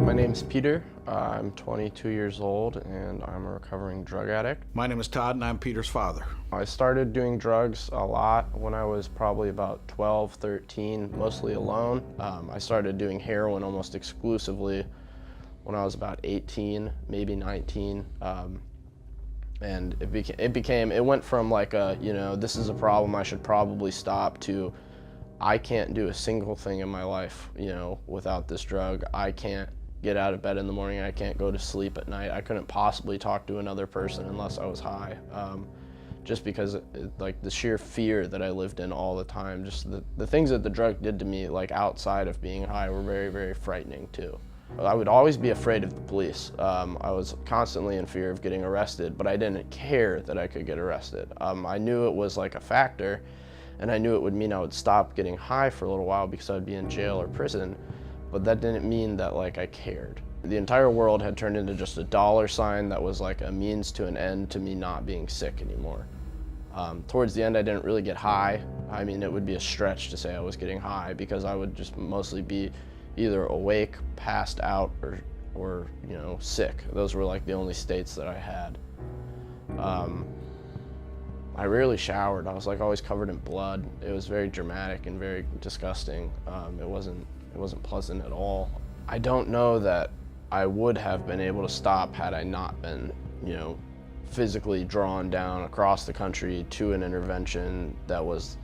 My name's Peter. I'm 22 years old and I'm a recovering drug addict. My name is Todd and I'm Peter's father. I started doing drugs a lot when I was probably about 12, 13, mostly alone. I started doing heroin almost exclusively when I was about 18, maybe 19. And it went from like this is a problem, I should probably stop, to I can't do a single thing in my life, without this drug. I can't get out of bed in the morning. I can't go to sleep at night. I couldn't possibly talk to another person unless I was high. Just because like the sheer fear that I lived in all the time, just the things that the drug did to me, like outside of being high, were very, very frightening too. I would always be afraid of the police. I was constantly in fear of getting arrested, but I didn't care that I could get arrested. I knew it was like a factor, and I knew it would mean I would stop getting high for a little while because I'd be in jail or prison, but that didn't mean that like I cared. The entire world had turned into just a dollar sign that was like a means to an end to me not being sick anymore. Towards the end, I didn't really get high. I mean, it would be a stretch to say I was getting high because I would just mostly be either awake, passed out, or sick. Those were like the only states that I had. I rarely showered. I was like always covered in blood. It was very dramatic and very disgusting. It wasn't pleasant at all. I don't know that I would have been able to stop had I not been, physically drawn down across the country to an intervention that was,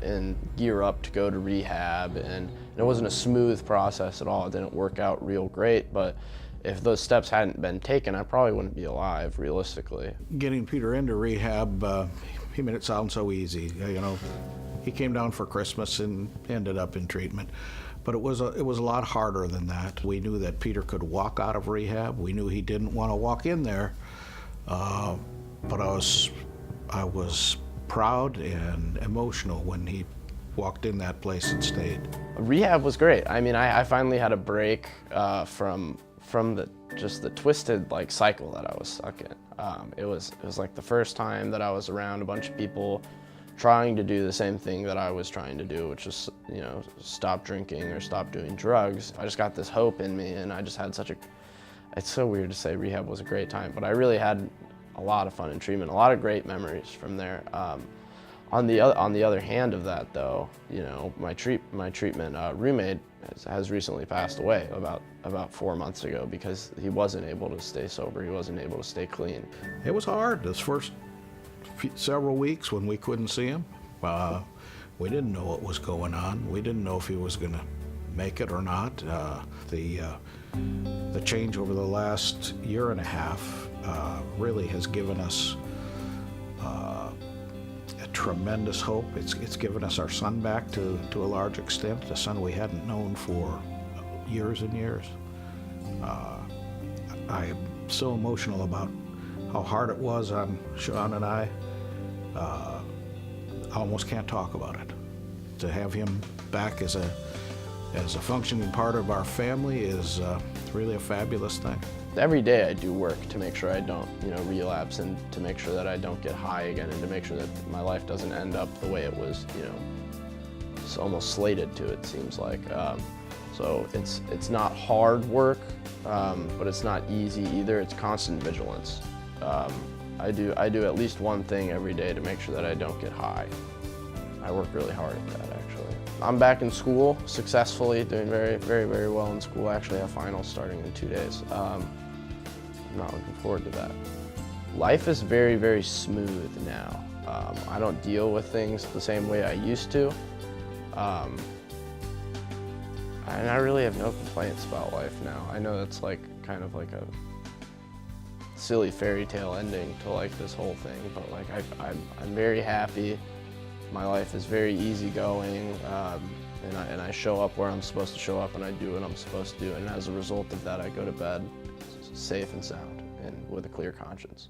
in gear up to go to rehab, and it wasn't a smooth process at all. It didn't work out real great, but if those steps hadn't been taken, I probably wouldn't be alive, realistically. Getting Peter into rehab, he made it sound so easy. He came down for Christmas and ended up in treatment. But it was a lot harder than that. We knew that Peter could walk out of rehab. We knew he didn't want to walk in there. But I was proud and emotional when he walked in that place and stayed. Rehab was great. I mean, I finally had a break from the twisted like cycle that I was stuck in. It was like the first time that I was around a bunch of people trying to do the same thing that I was trying to do, which is stop drinking or stop doing drugs. I just got this hope in me, and I just had it's so weird to say rehab was a great time, but I really had a lot of fun in treatment, a lot of great memories from there. On the other hand of that, though, my treatment roommate has recently passed away about 4 months ago because he wasn't able to stay sober. He wasn't able to stay clean. It was hard those first several weeks when we couldn't see him. We didn't know what was going on. We didn't know if he was going to make it or not. The change over the last year and a half really has given us a tremendous hope. It's given us our son back to a large extent, the son we hadn't known for years and years. I am so emotional about how hard it was on Sean and I. I almost can't talk about it. To have him back as a functioning part of our family is really a fabulous thing. Every day I do work to make sure I don't, relapse, and to make sure that I don't get high again, and to make sure that my life doesn't end up the way it was, it's almost slated to, it seems like. So it's not hard work, but it's not easy either. It's constant vigilance. I do at least one thing every day to make sure that I don't get high. I work really hard at that, actually. I'm back in school successfully, doing very, very, very well in school. I actually have finals starting in 2 days. I'm not looking forward to that. Life is very, very smooth now. I don't deal with things the same way I used to. And I really have no complaints about life now. I know that's like kind of like a silly fairy tale ending to like this whole thing, but like I'm very happy. My life is very easygoing, and I show up where I'm supposed to show up, and I do what I'm supposed to do, and as a result of that, I go to bed safe and sound and with a clear conscience.